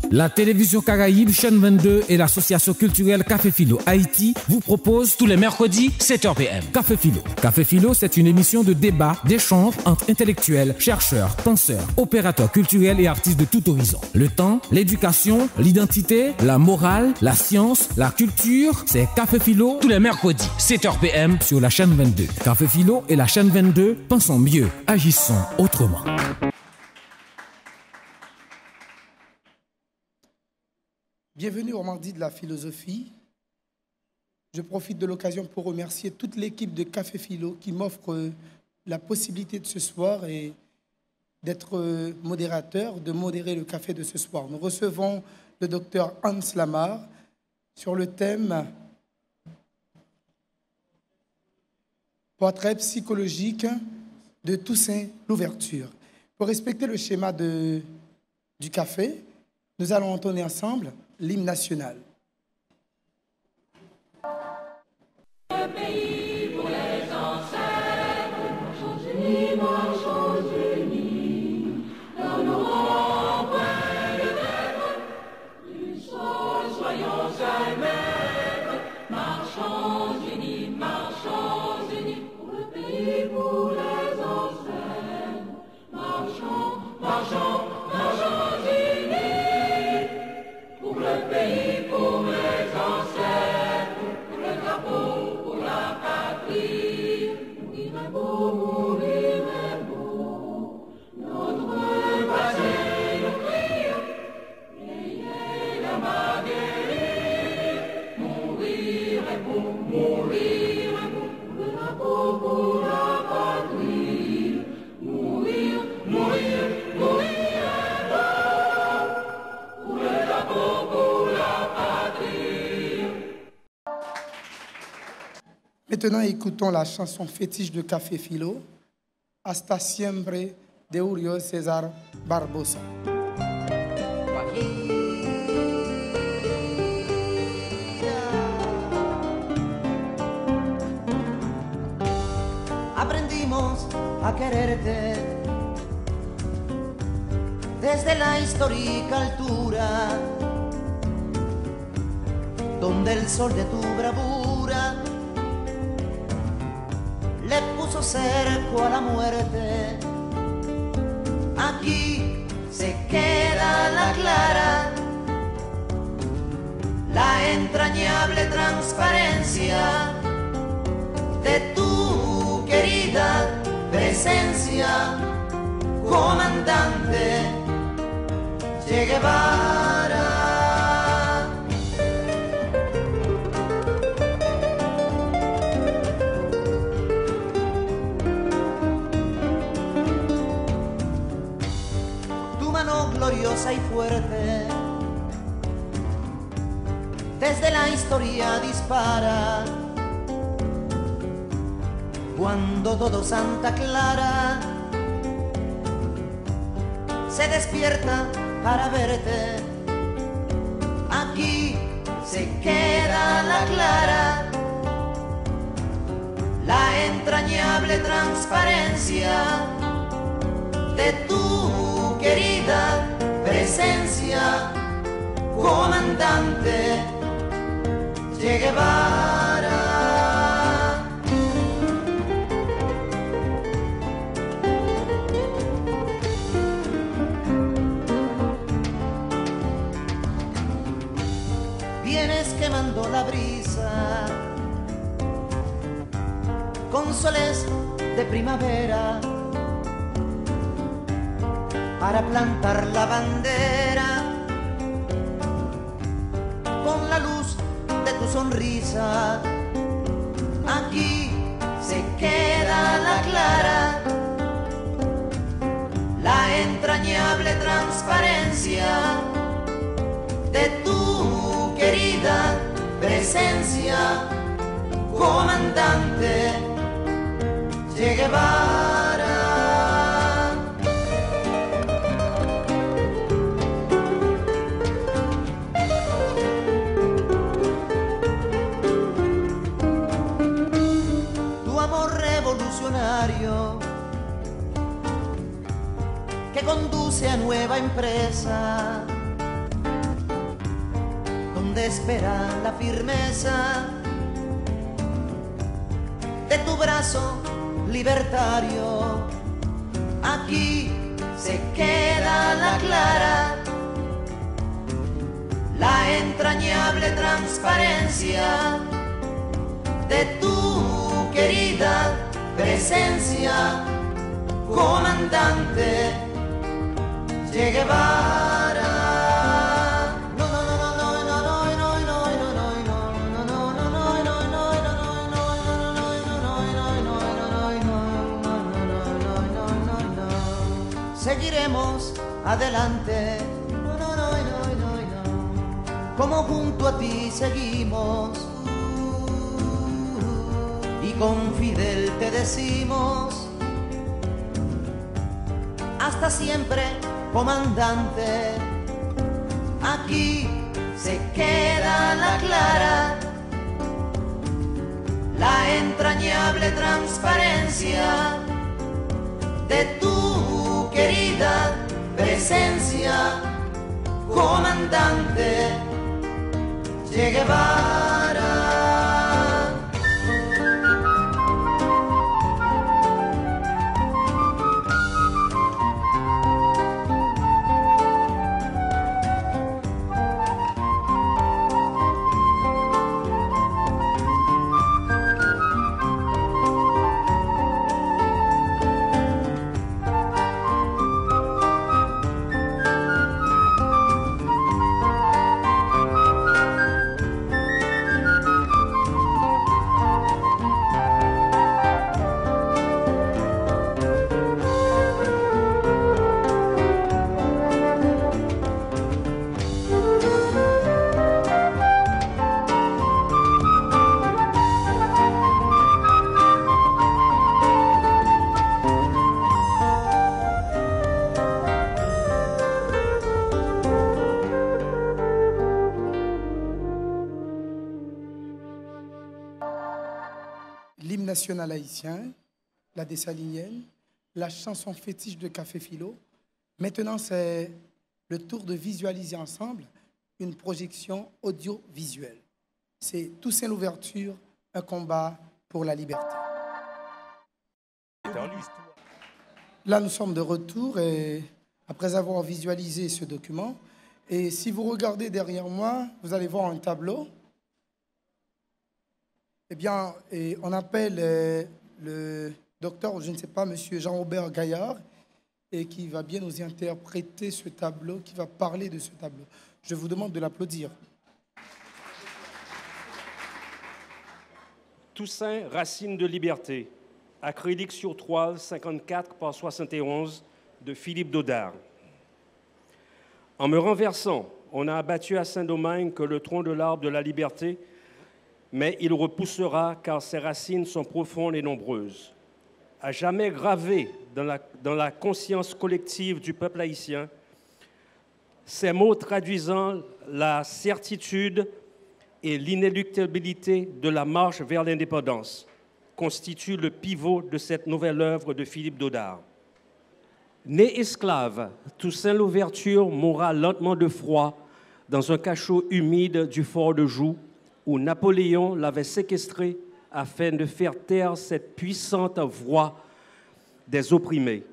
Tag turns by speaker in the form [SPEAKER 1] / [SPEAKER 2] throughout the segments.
[SPEAKER 1] La télévision Caraïbe, chaîne 22 et l'association culturelle Café Philo Haïti vous proposent tous les mercredis 7h PM. Café Philo. Café Philo, c'est une émission de débat, d'échange entre intellectuels, chercheurs, penseurs, opérateurs culturels et artistes de tout horizon. Le temps, l'éducation, l'identité, la morale, la science, la culture, c'est Café Philo tous les mercredis 7h PM sur la chaîne 22. Café Philo et la chaîne 22, pensons mieux, agissons autrement.
[SPEAKER 2] Bienvenue au Mardi de la philosophie. Je profite de l'occasion pour remercier toute l'équipe de Café Philo qui m'offre la possibilité de ce soir et d'être modérateur, de modérer le café de ce soir. Nous recevons le docteur Hans Lamar sur le thème Portrait psychologique de Toussaint Louverture. Pour respecter le schéma du café, nous allons entonner ensemble l'hymne national.
[SPEAKER 3] Le pays pour les ancêtres, marchons unis, dans nos points de tête, du sol soyons un maître, marchons unis, pour le pays pour les ancêtres, marchons unis. Pour le pays, pour les ancêtres, pour le drapeau, pour la patrie, mourir est beau, notre passé nous crie, ayez la main guérie, mourir est beau, pour le drapeau, pour la patrie, mourir est beau.
[SPEAKER 2] Maintenant, écoutons la chanson fétiche de Café Philo, Hasta siempre de Julio César Barbosa.
[SPEAKER 4] Aprendimos a quererte desde la histórica altura, donde el sol de tu bravura le puso cerco a la muerte. Aquí se queda la clara, la entrañable transparencia de tu querida presencia, comandante Che Guevara. Gloriosa y fuerte, desde la historia dispara, cuando todo Santa Clara se despierta para verte. Aquí se queda la clara, la entrañable transparencia de tu querida presencia, comandante Che Guevara. Vienes quemando la brisa con soles de primavera para plantar la bandera con la luz de tu sonrisa. Aquí se queda la clara, la entrañable transparencia de tu querida presencia, comandante Che Guevara. Que conduce a nueva empresa, espera la firmeza de tu brazo libertario. Aquí se queda la clara, la entrañable transparencia de tu querida presencia, comandante Che Guevara. Seguiremos adelante, como junto a ti seguimos, y con Fidel te decimos, hasta siempre, comandante. Aquí se queda la clara, la entrañable transparencia de tu querida presencia, comandante Che Guevara.
[SPEAKER 2] L'hymne national haïtien, la dessalinienne, la chanson fétiche de Café Philo. Maintenant, c'est le tour de visualiser ensemble une projection audiovisuelle. C'est Toussaint l'ouverture, un combat pour la liberté. Là, nous sommes de retour et après avoir visualisé ce document, et si vous regardez derrière moi, vous allez voir un tableau. Eh bien, on appelle le docteur, je ne sais pas, monsieur Jean-Robert Gaillard, et qui va bien nous interpréter ce tableau, qui va parler de ce tableau. Je vous demande de l'applaudir.
[SPEAKER 5] Toussaint, racine de liberté, acrylique sur toile 54 par 71 de Philippe Dodard. En me renversant, on a abattu à Saint-Domingue que le tronc de l'arbre de la liberté, mais il repoussera car ses racines sont profondes et nombreuses. À jamais gravé dans la conscience collective du peuple haïtien, ces mots traduisant la certitude et l'inéluctabilité de la marche vers l'indépendance constituent le pivot de cette nouvelle œuvre de Philippe Dodard. Né esclave, Toussaint l'ouverture mourra lentement de froid dans un cachot humide du fort de Joux, où Napoléon l'avait séquestré afin de faire taire cette puissante voix des opprimés.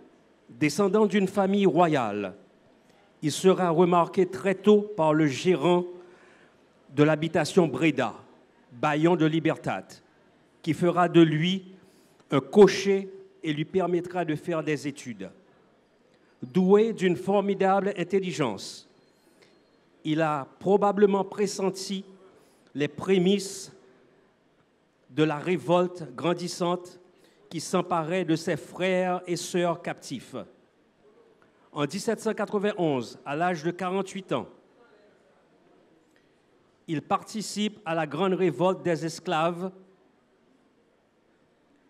[SPEAKER 5] Descendant d'une famille royale, il sera remarqué très tôt par le gérant de l'habitation Breda, Bayon de Libertat, qui fera de lui un cocher et lui permettra de faire des études. Doué d'une formidable intelligence, il a probablement pressenti les prémices de la révolte grandissante qui s'emparait de ses frères et sœurs captifs. En 1791, à l'âge de 48 ans, il participe à la grande révolte des esclaves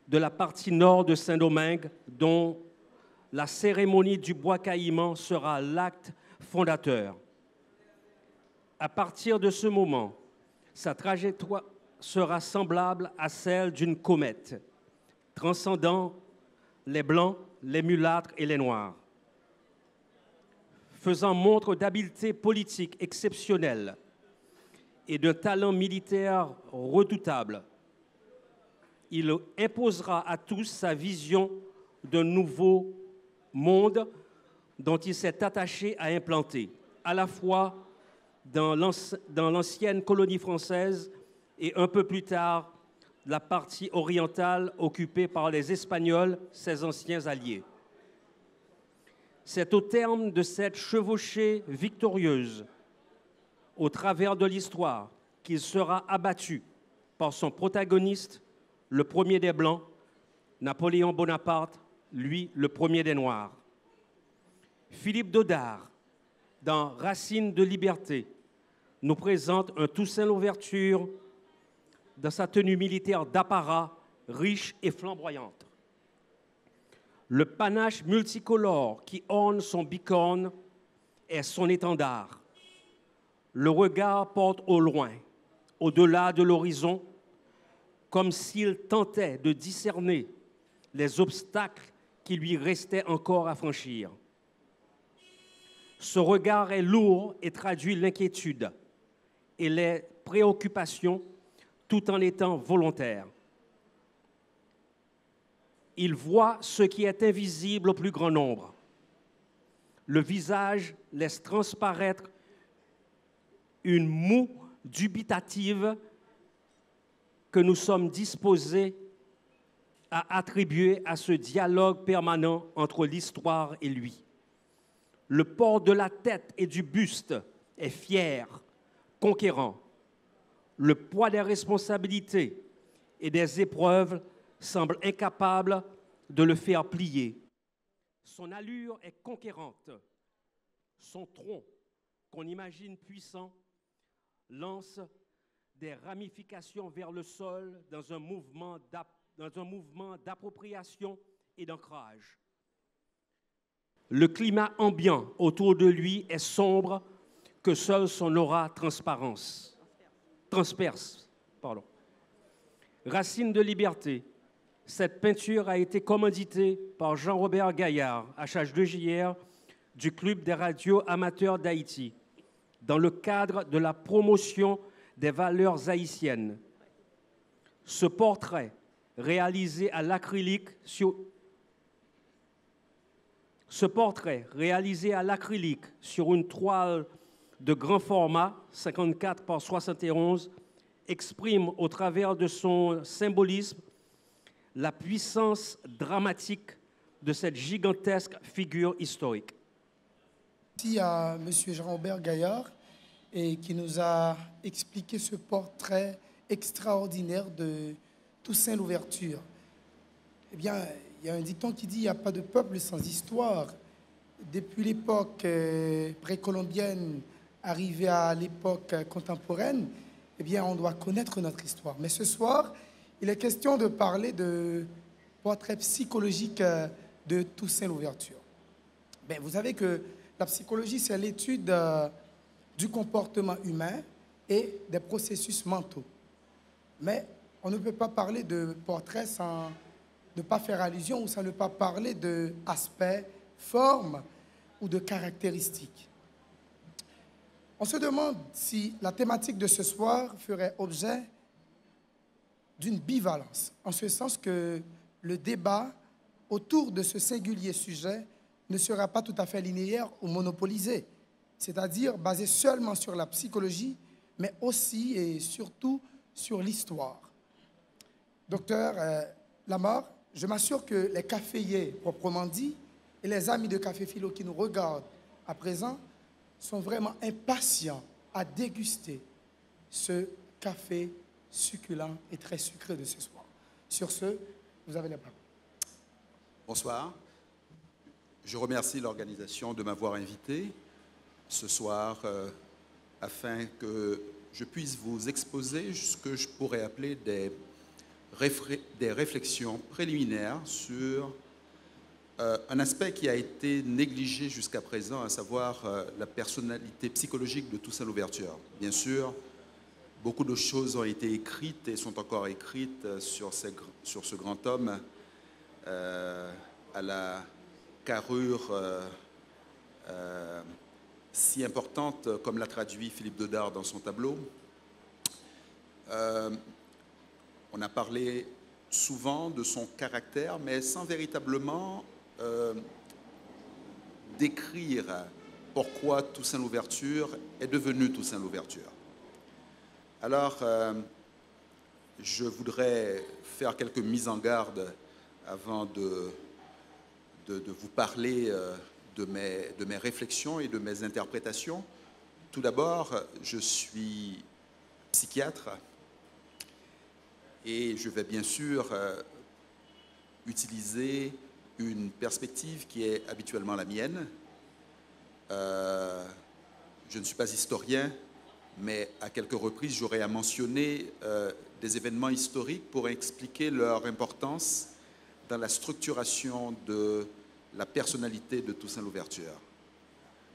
[SPEAKER 5] de la partie nord de Saint-Domingue, dont la cérémonie du bois caïman sera l'acte fondateur. À partir de ce moment, sa trajectoire sera semblable à celle d'une comète, transcendant les blancs, les mulâtres et les noirs. Faisant montre d'habileté politique exceptionnelle, et d'un talent militaire redoutable. Il imposera à tous sa vision d'un nouveau monde dont il s'est attaché à implanter, à la fois dans l'ancienne colonie française et un peu plus tard la partie orientale occupée par les Espagnols, ses anciens alliés. C'est au terme de cette chevauchée victorieuse, au travers de l'histoire, qu'il sera abattu par son protagoniste, le premier des Blancs, Napoléon Bonaparte, lui le premier des Noirs. Philippe Dodard, dans Racines de liberté, nous présente un Toussaint Louverture dans sa tenue militaire d'apparat, riche et flamboyante. Le panache multicolore qui orne son bicorne est son étendard. Le regard porte au loin, au-delà de l'horizon, comme s'il tentait de discerner les obstacles qui lui restaient encore à franchir. Ce regard est lourd et traduit l'inquiétude et les préoccupations tout en étant volontaire. Il voit ce qui est invisible au plus grand nombre. Le visage laisse transparaître une moue dubitative que nous sommes disposés à attribuer à ce dialogue permanent entre l'histoire et lui. Le port de la tête et du buste est fier, conquérant. Le poids des responsabilités et des épreuves semble incapable de le faire plier. Son allure est conquérante. Son tronc, qu'on imagine puissant, lance des ramifications vers le sol dans un mouvement d'appropriation et d'ancrage. Le climat ambiant autour de lui est sombre que seule son aura transperce. Racines de liberté. Cette peinture a été commanditée par Jean-Robert Gaillard, HH2JR, du Club des radios amateurs d'Haïti, dans le cadre de la promotion des valeurs haïtiennes. Ce portrait, réalisé à l'acrylique sur une toile de grand format, 54 par 71, exprime au travers de son symbolisme la puissance dramatique de cette gigantesque figure historique.
[SPEAKER 2] Merci à M. Jean-Robert Gaillard et qui nous a expliqué ce portrait extraordinaire de Toussaint Louverture. Eh bien, il y a un dicton qui dit « il n'y a pas de peuple sans histoire ». Depuis l'époque précolombienne, arrivée à l'époque contemporaine, eh bien, on doit connaître notre histoire. Mais ce soir, il est question de parler de portrait psychologique de Toussaint Louverture. Ben, vous savez que la psychologie, c'est l'étude du comportement humain et des processus mentaux. Mais on ne peut pas parler de portrait sans ne pas faire allusion ou sans ne pas parler d'aspect, forme ou de caractéristiques. On se demande si la thématique de ce soir ferait objet d'une bivalence, en ce sens que le débat autour de ce singulier sujet ne sera pas tout à fait linéaire ou monopolisé, c'est-à-dire basé seulement sur la psychologie, mais aussi et surtout sur l'histoire. Docteur Lamar, je m'assure que les caféiers, proprement dit, et les amis de Café Philo qui nous regardent à présent sont vraiment impatients à déguster ce café succulent et très sucré de ce soir. Sur ce, vous avez la parole.
[SPEAKER 6] Bonsoir. Je remercie l'organisation de m'avoir invité ce soir afin que je puisse vous exposer ce que je pourrais appeler des réflexions préliminaires sur un aspect qui a été négligé jusqu'à présent, à savoir la personnalité psychologique de Toussaint Louverture. Bien sûr, beaucoup de choses ont été écrites et sont encore écrites sur ce grand homme à la carrure si importante, comme l'a traduit Philippe Dodard dans son tableau. On a parlé souvent de son caractère, mais sans véritablement décrire pourquoi Toussaint Louverture est devenu Toussaint Louverture. Alors, je voudrais faire quelques mises en garde avant de vous parler de mes réflexions et de mes interprétations. Tout d'abord, je suis psychiatre et je vais bien sûr utiliser une perspective qui est habituellement la mienne. Je ne suis pas historien, mais à quelques reprises, j'aurai à mentionner des événements historiques pour expliquer leur importance dans la structuration de la personnalité de Toussaint Louverture.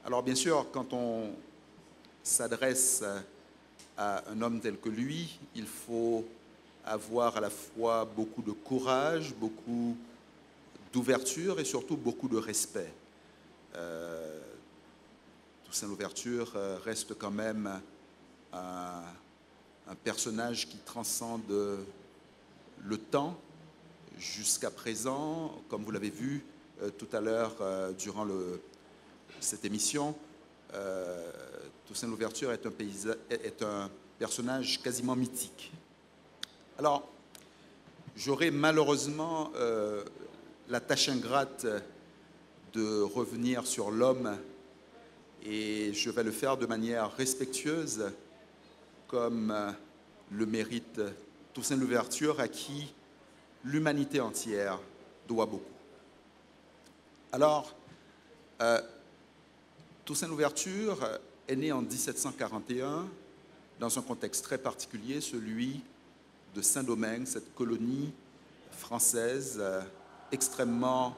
[SPEAKER 6] Alors bien sûr, quand on s'adresse à un homme tel que lui, il faut avoir à la fois beaucoup de courage, beaucoup d'ouverture et surtout beaucoup de respect. Toussaint Louverture reste quand même un personnage qui transcende le temps jusqu'à présent. Comme vous l'avez vu tout à l'heure durant cette émission, Toussaint Louverture est un personnage quasiment mythique. Alors, j'aurai malheureusement la tâche ingrate de revenir sur l'homme et je vais le faire de manière respectueuse comme le mérite Toussaint Louverture à qui l'humanité entière doit beaucoup. Alors, Toussaint Louverture est né en 1741 dans un contexte très particulier, celui de Saint-Domingue, cette colonie française extrêmement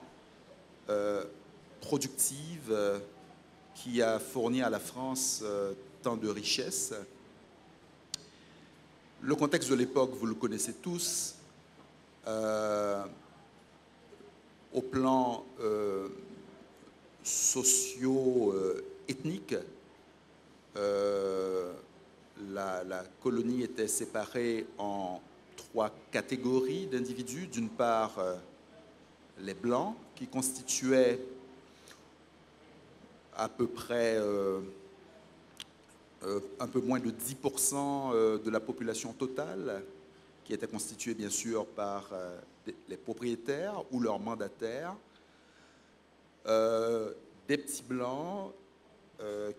[SPEAKER 6] productive qui a fourni à la France tant de richesses. Le contexte de l'époque, vous le connaissez tous. Au plan socio-ethnique, la colonie était séparée en 3 catégories d'individus. D'une part, les Blancs, qui constituaient à peu près un peu moins de 10% de la population totale, qui était constituée bien sûr par les propriétaires ou leurs mandataires, des petits Blancs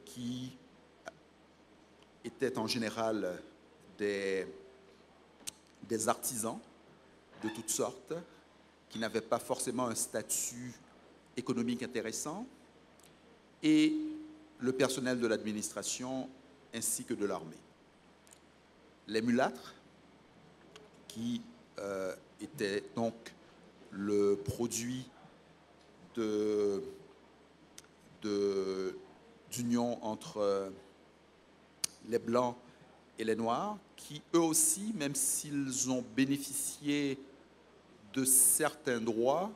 [SPEAKER 6] qui étaient en général des artisans de toutes sortes, qui n'avaient pas forcément un statut économique intéressant, et le personnel de l'administration ainsi que de l'armée. Les mulâtres, qui étaient donc le produit d'union entre les Blancs et les Noirs, qui eux aussi, même s'ils ont bénéficié de certains droits,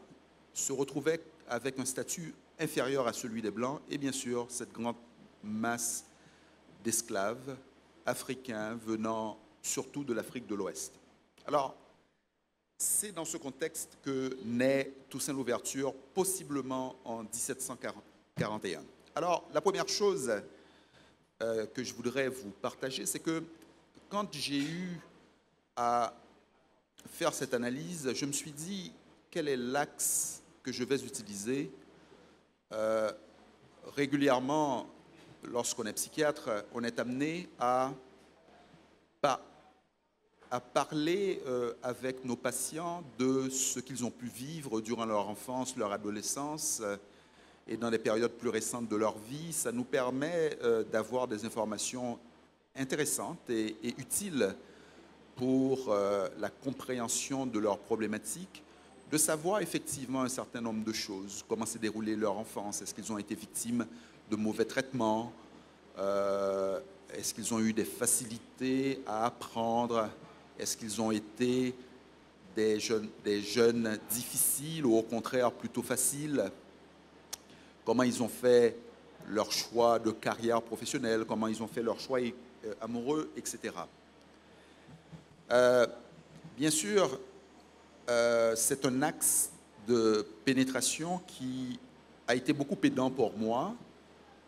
[SPEAKER 6] se retrouvaient avec un statut inférieur à celui des Blancs, et bien sûr cette grande masse d'esclaves africains venant surtout de l'Afrique de l'Ouest. Alors, c'est dans ce contexte que naît Toussaint Louverture, possiblement en 1741. Alors, la première chose que je voudrais vous partager, c'est que quand j'ai eu à faire cette analyse, je me suis dit, quel est l'axe que je vais utiliser? Régulièrement, lorsqu'on est psychiatre, on est amené à parler avec nos patients de ce qu'ils ont pu vivre durant leur enfance, leur adolescence et dans les périodes plus récentes de leur vie. Ça nous permet d'avoir des informations intéressantes et utiles pour la compréhension de leurs problématiques, de savoir effectivement un certain nombre de choses, comment s'est déroulée leur enfance, est-ce qu'ils ont été victimes de mauvais traitements, est-ce qu'ils ont eu des facilités à apprendre, est-ce qu'ils ont été des jeunes difficiles ou au contraire plutôt faciles, comment ils ont fait leur choix de carrière professionnelle, comment ils ont fait leur choix amoureux, etc. Bien sûr, c'est un axe de pénétration qui a été beaucoup aidant pour moi,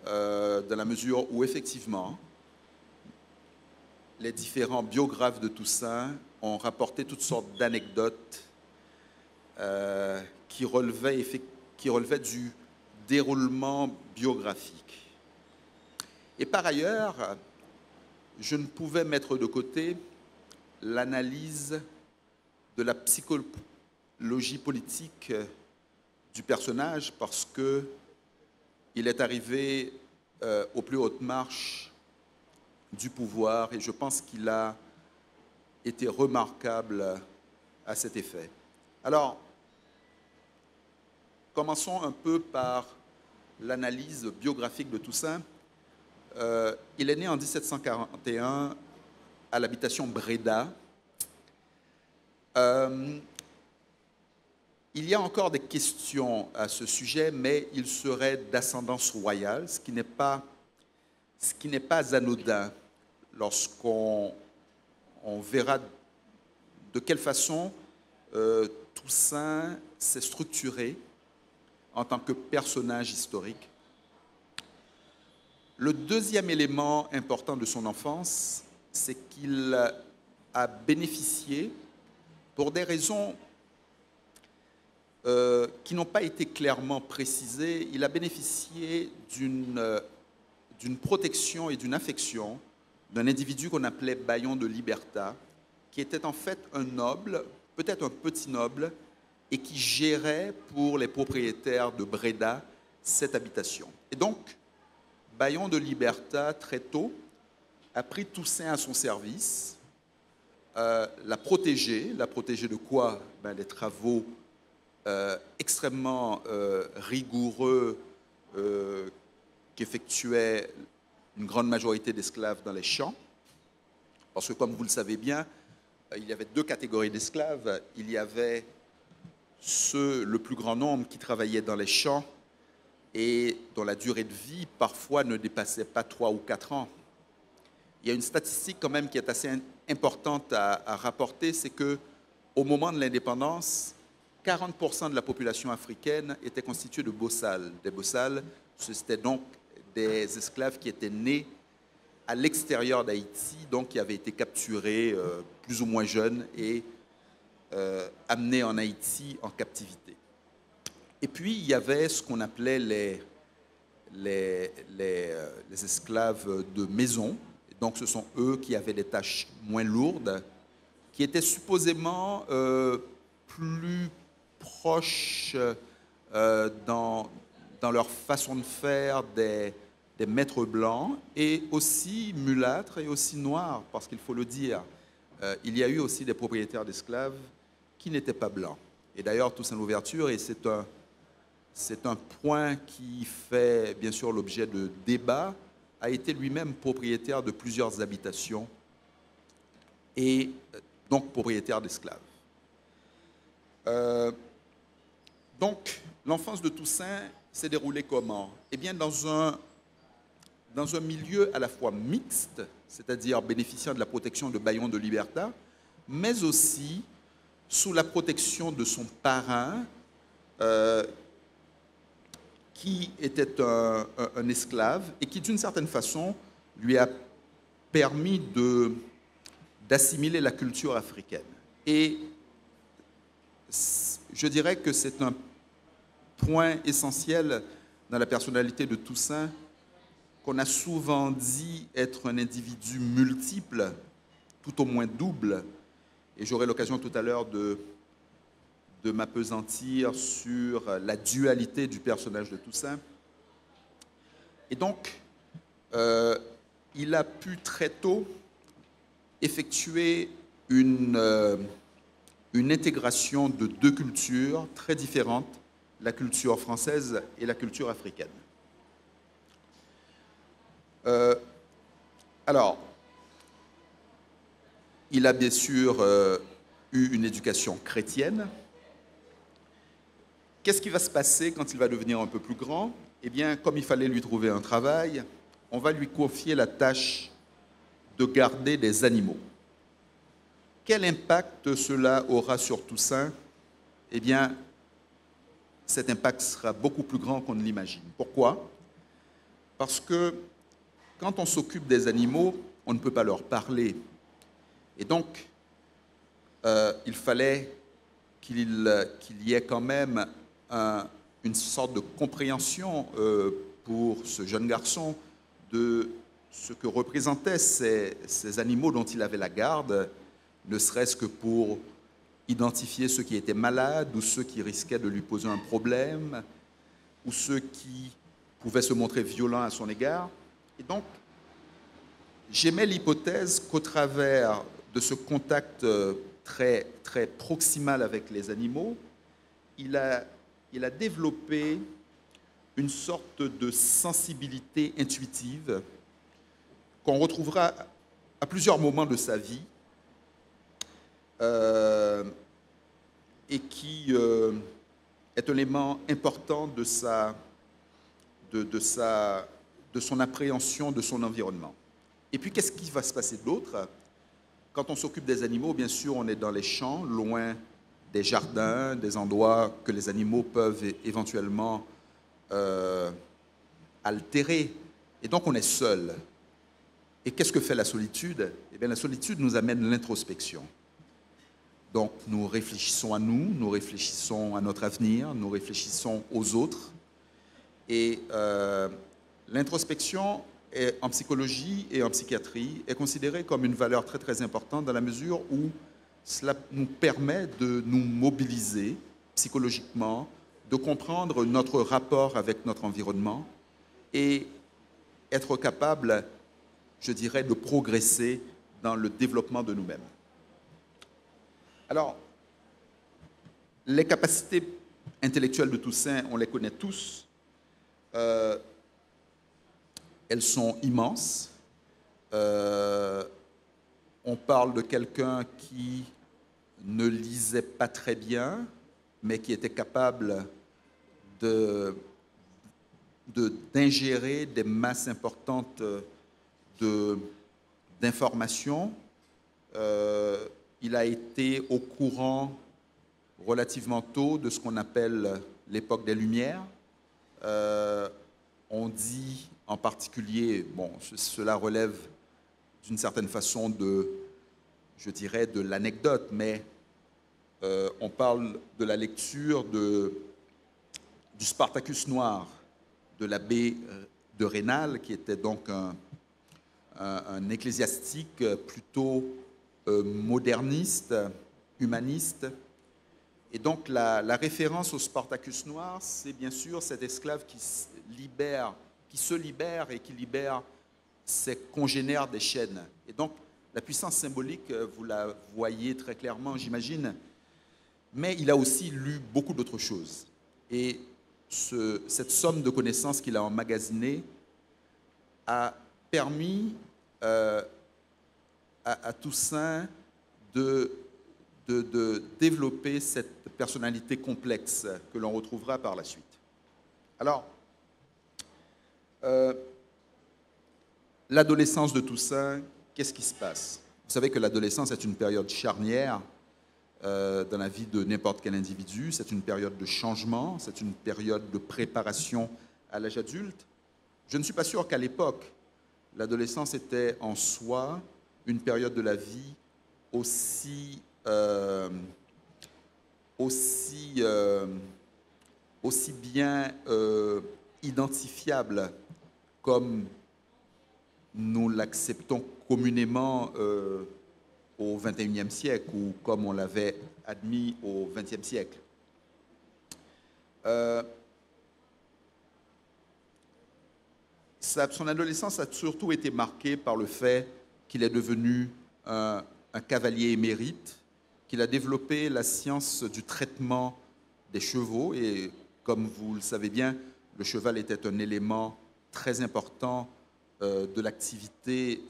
[SPEAKER 6] dans la mesure où effectivement, les différents biographes de Toussaint ont rapporté toutes sortes d'anecdotes qui relevaient du déroulement biographique. Et par ailleurs, je ne pouvais mettre de côté l'analyse de la psychologie politique du personnage parce qu'il est arrivé aux plus hautes marches du pouvoir et je pense qu'il a été remarquable à cet effet. Alors, commençons un peu par l'analyse biographique de Toussaint. Il est né en 1741 à l'habitation Bréda. Il y a encore des questions à ce sujet, mais il serait d'ascendance royale, ce qui n'est pas anodin lorsqu'on verra de quelle façon Toussaint s'est structuré en tant que personnage historique. Le deuxième élément important de son enfance, c'est qu'il a bénéficié, pour des raisons qui n'ont pas été clairement précisées, il a bénéficié d'une protection et d'une affection d'un individu qu'on appelait Bayon de Liberta, qui était en fait un noble, peut-être un petit noble, et qui gérait pour les propriétaires de Bréda cette habitation. Et donc, Bayon de Liberta, très tôt, a pris Toussaint à son service, l'a protégé de quoi? Les travaux extrêmement rigoureux qu'effectuait une grande majorité d'esclaves dans les champs. Parce que, comme vous le savez bien, il y avait deux catégories d'esclaves. Il y avait ceux, le plus grand nombre, qui travaillaient dans les champs et dont la durée de vie, parfois, ne dépassait pas 3 ou 4 ans. Il y a une statistique quand même qui est assez importante à rapporter, c'est qu'au moment de l'indépendance, 40% de la population africaine était constituée de bossals. Des bossals, c'était donc des esclaves qui étaient nés à l'extérieur d'Haïti, donc qui avaient été capturés plus ou moins jeunes et amenés en Haïti en captivité. Et puis, il y avait ce qu'on appelait les esclaves de maison. Donc, ce sont eux qui avaient des tâches moins lourdes, qui étaient supposément plus proches dans leur façon de faire des maîtres blancs, et aussi mulâtres et aussi noirs, parce qu'il faut le dire, il y a eu aussi des propriétaires d'esclaves qui n'étaient pas blancs. Et d'ailleurs, Toussaint Louverture, et c'est un point qui fait bien sûr l'objet de débats, a été lui-même propriétaire de plusieurs habitations et donc propriétaire d'esclaves. Donc, l'enfance de Toussaint s'est déroulée comment? Eh bien, dans un milieu à la fois mixte, c'est-à-dire bénéficiant de la protection de Bayon de Liberta, mais aussi sous la protection de son parrain, qui était un esclave et qui, d'une certaine façon, lui a permis d'assimiler la culture africaine. Et je dirais que c'est un point essentiel dans la personnalité de Toussaint, qu'on a souvent dit être un individu multiple, tout au moins double, et j'aurai l'occasion tout à l'heure de m'appesantir sur la dualité du personnage de Toussaint. Et donc, il a pu très tôt effectuer une intégration de deux cultures très différentes, la culture française et la culture africaine. Alors, il a bien sûr eu une éducation chrétienne. Qu'est-ce qui va se passer quand il va devenir un peu plus grand? Eh bien, comme il fallait lui trouver un travail, on va lui confier la tâche de garder des animaux. quel impact cela aura sur Toussaint? Eh bien, cet impact sera beaucoup plus grand qu'on ne l'imagine. Pourquoi? Parce que quand on s'occupe des animaux, on ne peut pas leur parler. Et donc, il fallait qu'il y ait quand même une sorte de compréhension pour ce jeune garçon de ce que représentaient ces animaux dont il avait la garde, ne serait-ce que pour identifier ceux qui étaient malades ou ceux qui risquaient de lui poser un problème ou ceux qui pouvaient se montrer violents à son égard. Et donc, j'émets l'hypothèse qu'au travers de ce contact très, très proximal avec les animaux, il a développé une sorte de sensibilité intuitive qu'on retrouvera à plusieurs moments de sa vie et qui est un élément important de son appréhension de son environnement. Et puis, qu'est-ce qui va se passer d'autre? Quand on s'occupe des animaux, bien sûr, on est dans les champs, loin des jardins, des endroits que les animaux peuvent éventuellement altérer. Et donc, on est seul. Et qu'est-ce que fait la solitude? Eh bien, la solitude nous amène l'introspection. Donc, nous réfléchissons à nous, nous réfléchissons à notre avenir, nous réfléchissons aux autres. Et l'introspection, en psychologie et en psychiatrie, est considérée comme une valeur très, très importante dans la mesure où cela nous permet de nous mobiliser psychologiquement, de comprendre notre rapport avec notre environnement et être capable, je dirais, de progresser dans le développement de nous-mêmes. Alors, les capacités intellectuelles de Toussaint, on les connaît tous. Elles sont immenses. On parle de quelqu'un qui ne lisait pas très bien, mais qui était capable d'ingérer des masses importantes d'informations. Il a été au courant relativement tôt de ce qu'on appelle l'époque des Lumières. On dit en particulier, bon, cela relève d'une certaine façon je dirais, de l'anecdote, mais on parle de la lecture du Spartacus noir de l'abbé de Rênal, qui était donc un ecclésiastique plutôt moderniste, humaniste. Et donc la référence au Spartacus noir, c'est bien sûr cet esclave qui se libère et qui libère ses congénères des chaînes. Et donc la puissance symbolique, vous la voyez très clairement, j'imagine, mais il a aussi lu beaucoup d'autres choses. Et cette somme de connaissances qu'il a emmagasinée a permis à Toussaint de développer cette personnalité complexe que l'on retrouvera par la suite. Alors, l'adolescence de Toussaint, qu'est-ce qui se passe? Vous savez que l'adolescence est une période charnière dans la vie de n'importe quel individu. C'est une période de changement, c'est une période de préparation à l'âge adulte. Je ne suis pas sûr qu'à l'époque, l'adolescence était en soi une période de la vie aussi bien identifiable comme nous l'acceptons communément au XXIe siècle ou comme on l'avait admis au XXe siècle. Son adolescence a surtout été marquée par le fait qu'il est devenu un cavalier émérite, qu'il a développé la science du traitement des chevaux et, comme vous le savez bien, le cheval était un élément très important de l'activité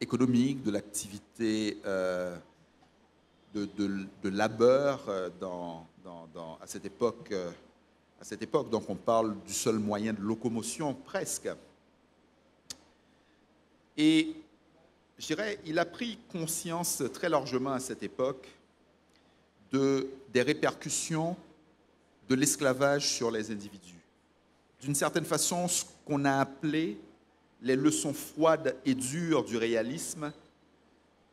[SPEAKER 6] économique, de l'activité de labeur à cette époque. Donc on parle du seul moyen de locomotion presque. Et je dirais, il a pris conscience très largement à cette époque des répercussions de l'esclavage sur les individus. D'une certaine façon, ce qu'on a appelé les leçons froides et dures du réalisme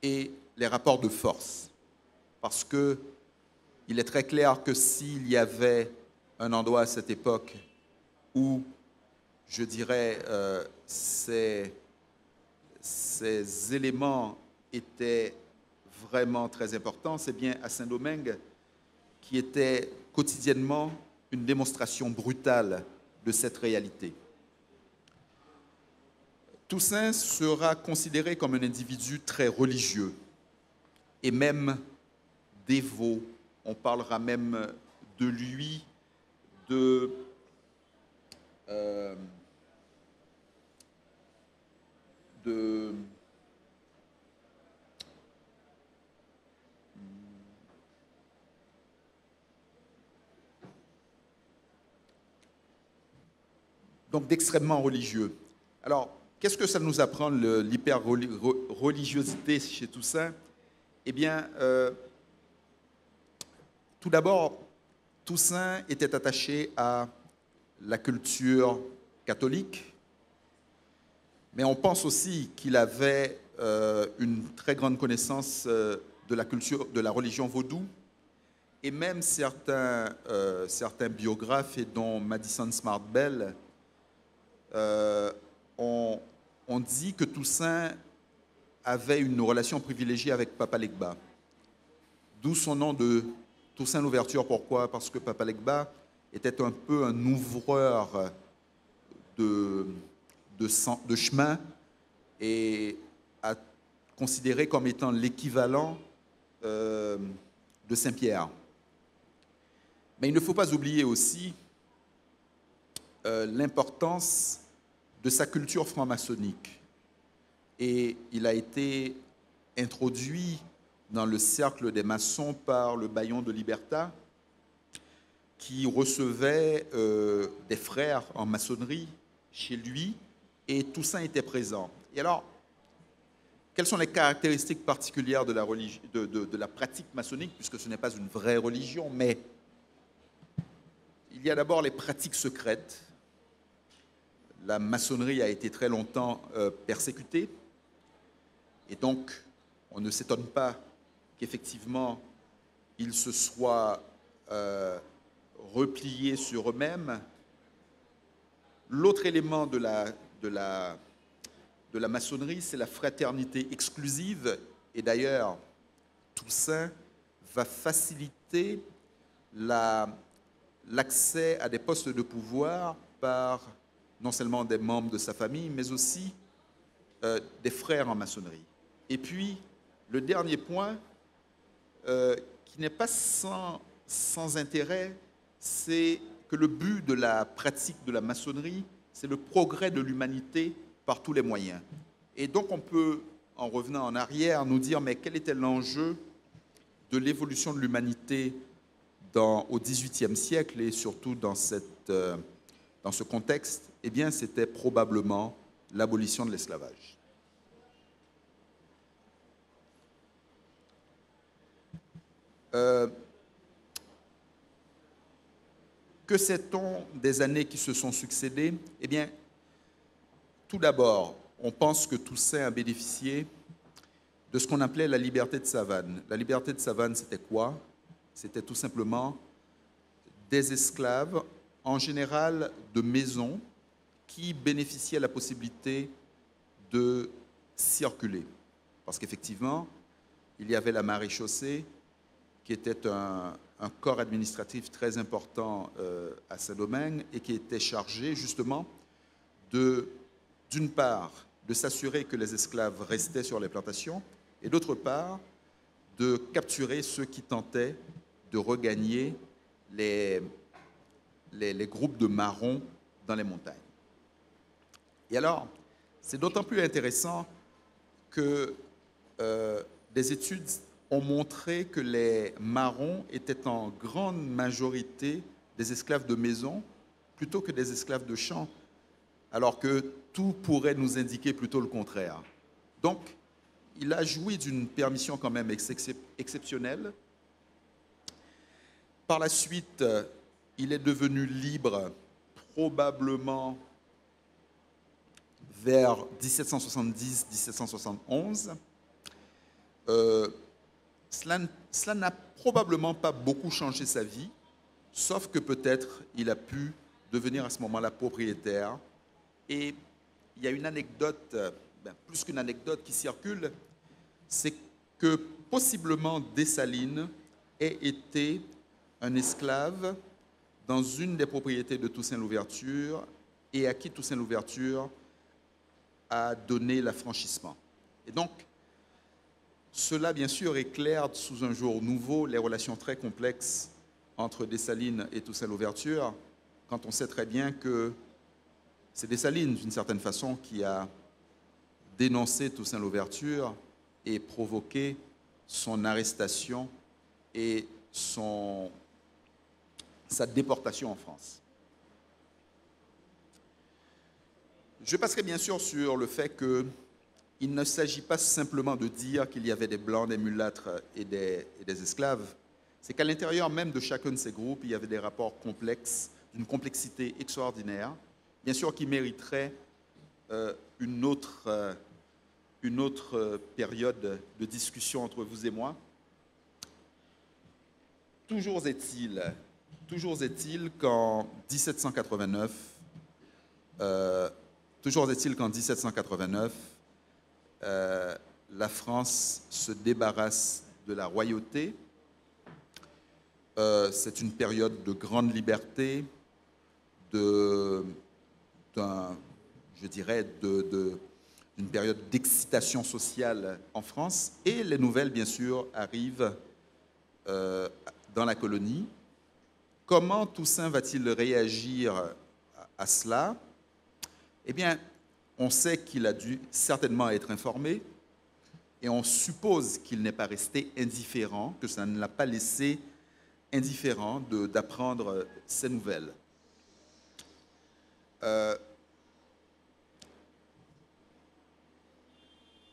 [SPEAKER 6] et les rapports de force. Parce qu'il est très clair que s'il y avait un endroit à cette époque où, je dirais, ces éléments étaient vraiment très importants, c'est bien à Saint-Domingue, qui était quotidiennement une démonstration brutale de cette réalité. Toussaint sera considéré comme un individu très religieux et même dévot. On parlera même de lui, donc d'extrêmement religieux. Alors, qu'est-ce que ça nous apprend, l'hyper-religiosité chez Toussaint? Eh bien, tout d'abord, Toussaint était attaché à la culture catholique, mais on pense aussi qu'il avait une très grande connaissance de la culture, de la religion vaudou, et même certains biographes, et dont Madison Smart Bell, on dit que Toussaint avait une relation privilégiée avec Papa Legba. D'où son nom de Toussaint l'Ouverture. Pourquoi? Parce que Papa Legba était un peu un ouvreur de chemin et a considéré comme étant l'équivalent de Saint-Pierre. Mais il ne faut pas oublier aussi l'importance de sa culture franc-maçonnique. Et il a été introduit dans le cercle des maçons par le baillion de Liberta, qui recevait des frères en maçonnerie chez lui, et Toussaint était présent. Et alors, quelles sont les caractéristiques particulières de la pratique maçonnique, puisque ce n'est pas une vraie religion, mais il y a d'abord les pratiques secrètes. La maçonnerie a été très longtemps persécutée, et donc on ne s'étonne pas qu'effectivement ils se soient repliés sur eux-mêmes. L'autre élément de la maçonnerie, c'est la fraternité exclusive, et d'ailleurs Toussaint va faciliter l'accès à des postes de pouvoir par non seulement des membres de sa famille, mais aussi des frères en maçonnerie. Et puis, le dernier point, qui n'est pas sans intérêt, c'est que le but de la pratique de la maçonnerie, c'est le progrès de l'humanité par tous les moyens. Et donc, on peut, en revenant en arrière, nous dire, mais quel était l'enjeu de l'évolution de l'humanité au XVIIIe siècle, et surtout dans ce contexte? Eh bien, c'était probablement l'abolition de l'esclavage. Que sait-on des années qui se sont succédées? Eh bien, tout d'abord, on pense que Toussaint a bénéficié de ce qu'on appelait la liberté de savane. La liberté de savane, c'était quoi? C'était tout simplement des esclaves, en général de maisons, qui bénéficiaient de la possibilité de circuler. Parce qu'effectivement, il y avait la maréchaussée, qui était un corps administratif très important à Saint-Domingue et qui était chargé justement d'une part, de s'assurer que les esclaves restaient sur les plantations et d'autre part, de capturer ceux qui tentaient de regagner les groupes de marrons dans les montagnes. Et alors, c'est d'autant plus intéressant que des études ont montré que les marrons étaient en grande majorité des esclaves de maison plutôt que des esclaves de champ, alors que tout pourrait nous indiquer plutôt le contraire. Donc, il a joui d'une permission quand même exceptionnelle. Par la suite, il est devenu libre probablement vers 1770-1771. Cela n'a probablement pas beaucoup changé sa vie, sauf que peut-être il a pu devenir à ce moment-là propriétaire. Et il y a une anecdote, plus qu'une anecdote qui circule, c'est que possiblement Dessalines ait été un esclave dans une des propriétés de Toussaint Louverture et à qui Toussaint Louverture a donné l'affranchissement. Et donc, cela, bien sûr, éclaire sous un jour nouveau les relations très complexes entre Dessalines et Toussaint Louverture, quand on sait très bien que c'est Dessalines, d'une certaine façon, qui a dénoncé Toussaint Louverture et provoqué son arrestation et sa déportation en France. Je passerai bien sûr sur le fait qu'il ne s'agit pas simplement de dire qu'il y avait des blancs, des mulâtres et des esclaves. C'est qu'à l'intérieur même de chacun de ces groupes, il y avait des rapports complexes, d'une complexité extraordinaire, bien sûr qui mériterait une autre période de discussion entre vous et moi. Toujours est-il qu'en 1789, la France se débarrasse de la royauté. C'est une période de grande liberté, d'une période d'excitation sociale en France. Et les nouvelles, bien sûr, arrivent dans la colonie. Comment Toussaint va-t-il réagir à cela? Eh bien, on sait qu'il a dû certainement être informé et on suppose qu'il n'est pas resté indifférent, que ça ne l'a pas laissé indifférent d'apprendre ces nouvelles.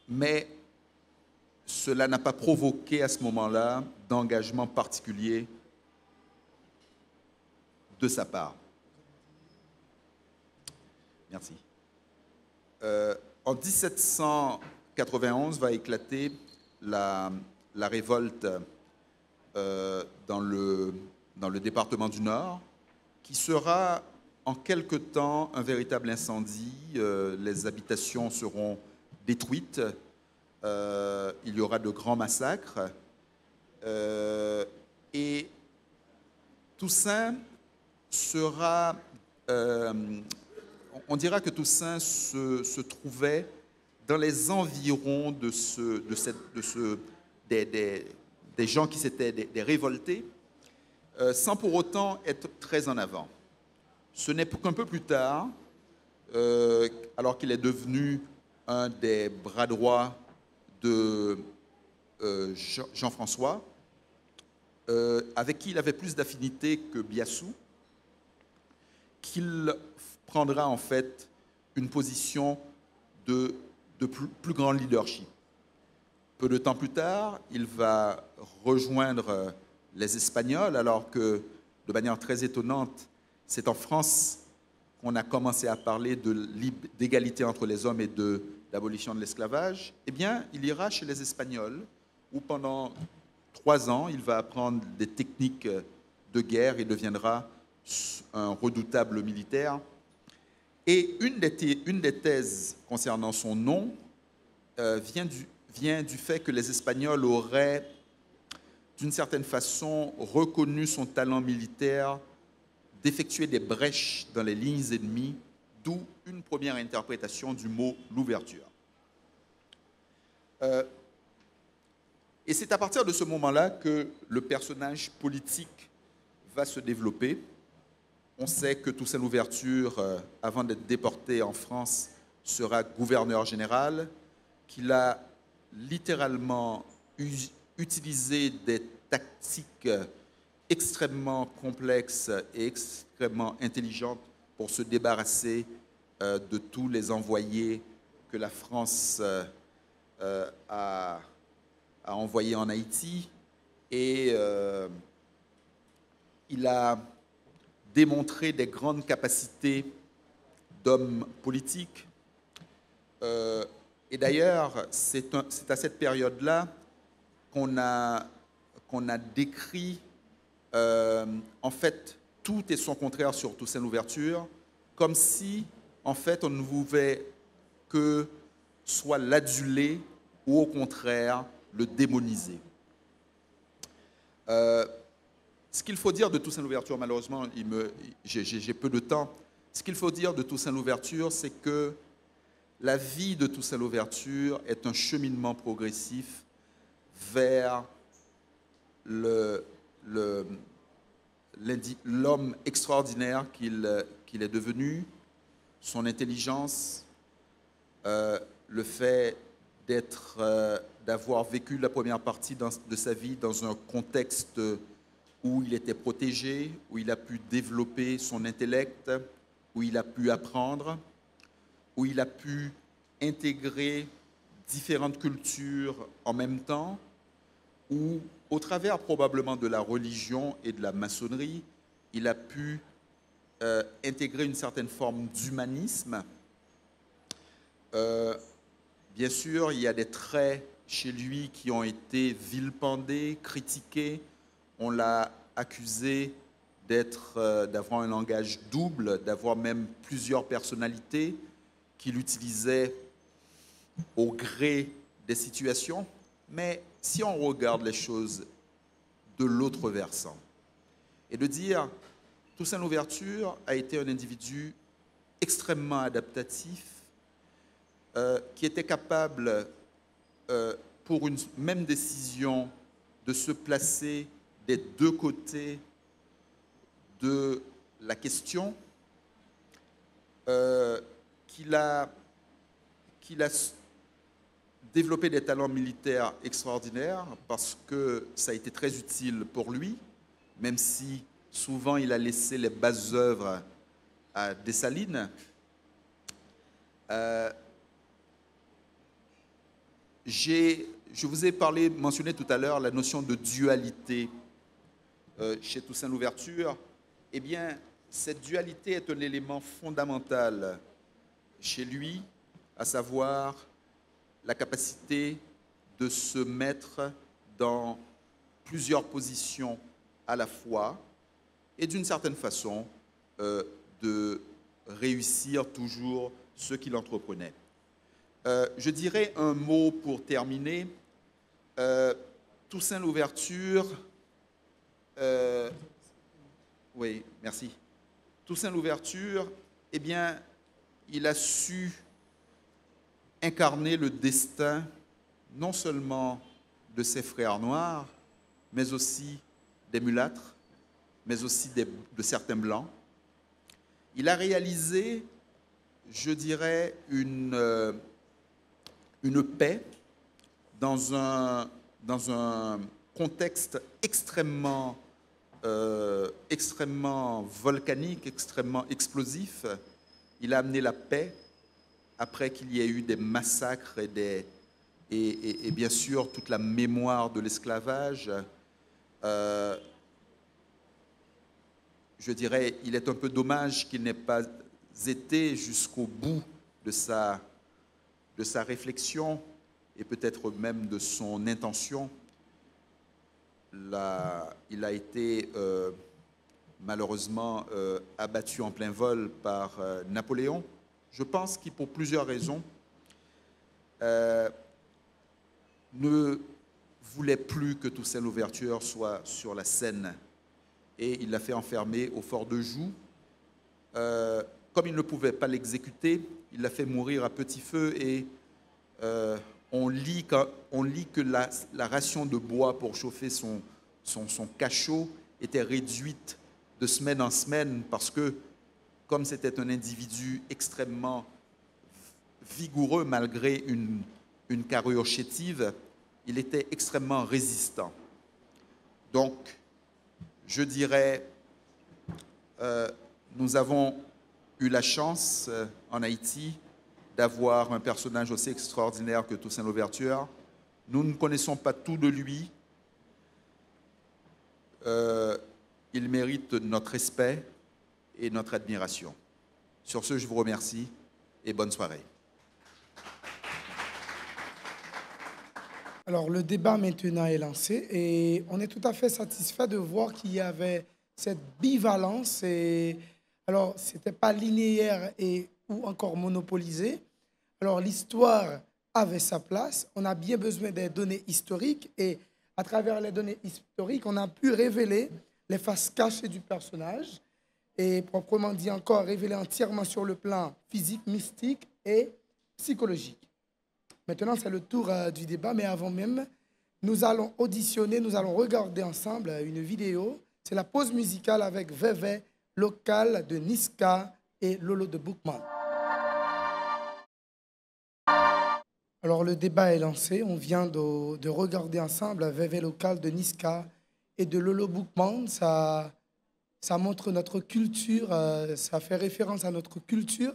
[SPEAKER 6] Mais cela n'a pas provoqué à ce moment-là d'engagement particulier de sa part. Merci. En 1791 va éclater la révolte dans le département du Nord, qui sera en quelque temps un véritable incendie. Les habitations seront détruites. Il y aura de grands massacres. Et Toussaint sera... on dira que Toussaint se trouvait dans les environs des gens qui s'étaient des révoltés, sans pour autant être très en avant. Ce n'est qu'un peu plus tard, alors qu'il est devenu un des bras droits de Jean-François, avec qui il avait plus d'affinité que Biassou, qu'il prendra en fait une position de plus grand leadership. Peu de temps plus tard, il va rejoindre les Espagnols, alors que, de manière très étonnante, c'est en France qu'on a commencé à parler d'égalité entre les hommes et de l'abolition de l'esclavage. Eh bien, il ira chez les Espagnols, où pendant 3 ans, il va apprendre des techniques de guerre et deviendra un redoutable militaire. Et une des thèses concernant son nom vient du fait que les Espagnols auraient, d'une certaine façon, reconnu son talent militaire d'effectuer des brèches dans les lignes ennemies, d'où une première interprétation du mot « l'ouverture ». Et c'est à partir de ce moment-là que le personnage politique va se développer. On sait que Toussaint Louverture, avant d'être déporté en France, sera gouverneur général, qu'il a littéralement utilisé des tactiques extrêmement complexes et extrêmement intelligentes pour se débarrasser de tous les envoyés que la France a envoyé en Haïti et il a démontré des grandes capacités d'homme politique. Et d'ailleurs, c'est à cette période-là qu'on a décrit, en fait, tout et son contraire sur Toussaint Louverture, comme si, en fait, on ne pouvait que soit l'aduler ou au contraire le démoniser. Ce qu'il faut dire de Toussaint Louverture, malheureusement, j'ai peu de temps, ce qu'il faut dire de Toussaint Louverture, c'est que la vie de Toussaint Louverture est un cheminement progressif vers l'homme extraordinaire qu'il est devenu, son intelligence, le fait d'avoir vécu la première partie de sa vie dans un contexte où il était protégé, où il a pu développer son intellect, où il a pu apprendre, où il a pu intégrer différentes cultures en même temps, où, au travers probablement de la religion et de la maçonnerie, il a pu intégrer une certaine forme d'humanisme. Bien sûr, il y a des traits chez lui qui ont été vilipendés, critiqués. On l'a accusé d'avoir un langage double, d'avoir même plusieurs personnalités qu'il utilisait au gré des situations. Mais si on regarde les choses de l'autre versant, et de dire, Toussaint Louverture a été un individu extrêmement adaptatif, qui était capable, pour une même décision, de se placer des deux côtés de la question, qu'il a développé des talents militaires extraordinaires parce que ça a été très utile pour lui, même si souvent il a laissé les bases œuvres à Dessalines. Je vous ai mentionné tout à l'heure la notion de dualité chez Toussaint Louverture. Eh bien, cette dualité est un élément fondamental chez lui, à savoir la capacité de se mettre dans plusieurs positions à la fois et d'une certaine façon de réussir toujours ce qu'il entreprenait. Je dirais un mot pour terminer. Toussaint Louverture, oui, merci. Toussaint Louverture, eh bien, il a su incarner le destin non seulement de ses frères noirs, mais aussi des mulâtres, mais aussi de certains blancs. Il a réalisé, je dirais, une paix dans un contexte extrêmement volcanique, extrêmement explosif. Il a amené la paix après qu'il y ait eu des massacres et bien sûr toute la mémoire de l'esclavage. Je dirais, il est un peu dommage qu'il n'ait pas été jusqu'au bout de sa réflexion et peut-être même de son intention. Il a été malheureusement abattu en plein vol par Napoléon. Je pense qu'il, pour plusieurs raisons, ne voulait plus que Toussaint Louverture soit sur la scène. Et il l'a fait enfermer au fort de Joux. Comme il ne pouvait pas l'exécuter, il l'a fait mourir à petit feu et on lit que la ration de bois pour chauffer son cachot était réduite de semaine en semaine parce que, comme c'était un individu extrêmement vigoureux malgré une carrure chétive, il était extrêmement résistant. Donc, je dirais, nous avons eu la chance en Haïti d'avoir un personnage aussi extraordinaire que Toussaint Louverture. Nous ne connaissons pas tout de lui. Il mérite notre respect et notre admiration. Sur ce, je vous remercie et bonne soirée.
[SPEAKER 2] Alors, le débat maintenant est lancé et on est tout à fait satisfait de voir qu'il y avait cette bivalence. Alors, ce n'était pas linéaire ou encore monopolisé. Alors, l'histoire avait sa place. On a bien besoin des données historiques et à travers les données historiques, on a pu révéler les faces cachées du personnage et proprement dit encore révéler entièrement sur le plan physique, mystique et psychologique. Maintenant, c'est le tour du débat, mais avant même, nous allons auditionner, nous allons regarder ensemble une vidéo. C'est la pause musicale avec Vévé, Local de Niska et Lolo de Boukman. Alors, le débat est lancé. On vient de regarder ensemble Vévé, Local de Niska et de Lolo Boukman. Ça montre notre culture, ça fait référence à notre culture.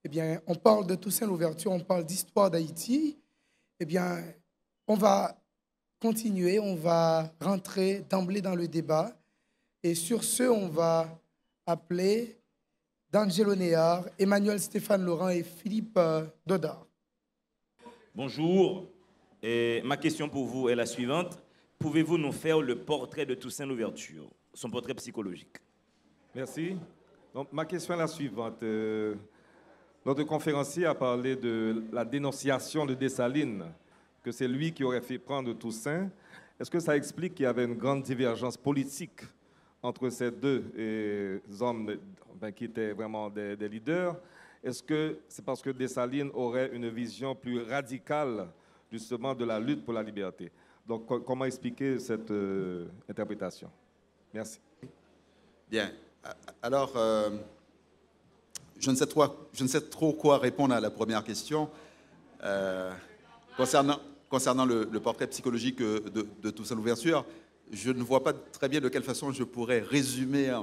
[SPEAKER 2] Eh bien, on parle de Toussaint Louverture, on parle d'histoire d'Haïti. Eh bien, on va continuer, on va rentrer d'emblée dans le débat. Et sur ce, on va appeler D'Angelo Néard, Emmanuel Stéphane Laurent et Philippe Dodard.
[SPEAKER 7] Bonjour. Ma question pour vous est la suivante. Pouvez-vous nous faire le portrait de Toussaint Louverture, son portrait psychologique?
[SPEAKER 8] Merci. Donc, ma question est la suivante. Notre conférencier a parlé de la dénonciation de Dessalines, que c'est lui qui aurait fait prendre Toussaint. Est-ce que ça explique qu'il y avait une grande divergence politique entre ces deux hommes qui étaient vraiment des leaders? Est-ce que c'est parce que Dessalines aurait une vision plus radicale justement de la lutte pour la liberté? Donc, comment expliquer cette interprétation? Merci.
[SPEAKER 6] Bien. Alors, je ne sais trop quoi répondre à la première question. Concernant le portrait psychologique de Toussaint Louverture, je ne vois pas très bien de quelle façon je pourrais résumer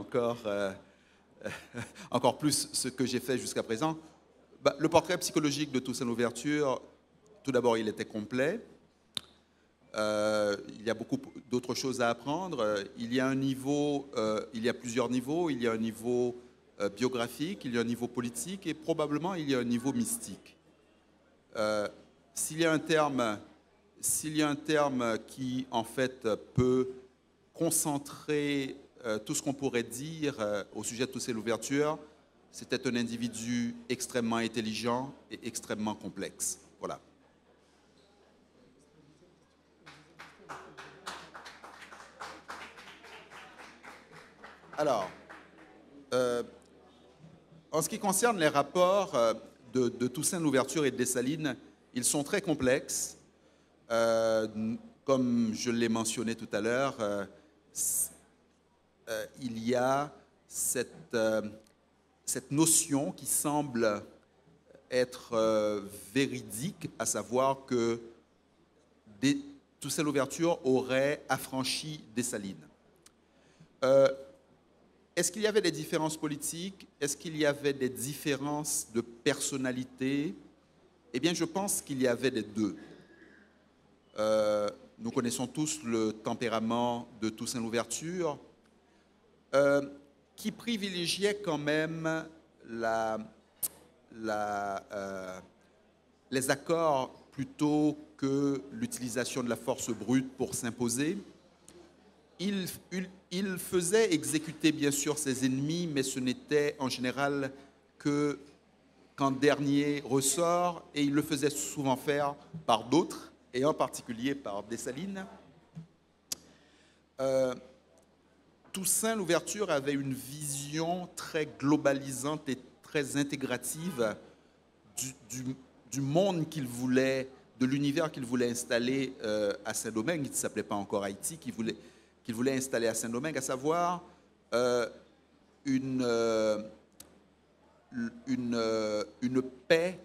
[SPEAKER 6] encore plus ce que j'ai fait jusqu'à présent. Le portrait psychologique de Toussaint Louverture, tout d'abord, il était complet. Il y a beaucoup d'autres choses à apprendre. Il y a plusieurs niveaux. Il y a un niveau biographique, il y a un niveau politique et probablement il y a un niveau mystique. S'il y a un terme qui en fait peut concentrer tout ce qu'on pourrait dire au sujet de Toussaint Louverture, c'était un individu extrêmement intelligent et extrêmement complexe. Voilà. Alors, en ce qui concerne les rapports de Toussaint Louverture et de Dessalines, ils sont très complexes. Comme je l'ai mentionné tout à l'heure, il y a cette notion qui semble être véridique, à savoir que Toussaint Louverture aurait affranchi Dessalines. Est-ce qu'il y avait des différences politiques? Est-ce qu'il y avait des différences de personnalité? Eh bien, je pense qu'il y avait des deux. Nous connaissons tous le tempérament de Toussaint Louverture, qui privilégiait quand même les accords plutôt que l'utilisation de la force brute pour s'imposer. Il faisait exécuter bien sûr ses ennemis, mais ce n'était en général qu'en dernier ressort, et il le faisait souvent faire par d'autres, et en particulier par Dessalines. Toussaint Louverture avait une vision très globalisante et très intégrative du monde qu'il voulait, de l'univers qu'il voulait installer à Saint-Domingue, qui ne s'appelait pas encore Haïti, qu'il voulait installer à Saint-Domingue, à savoir une paix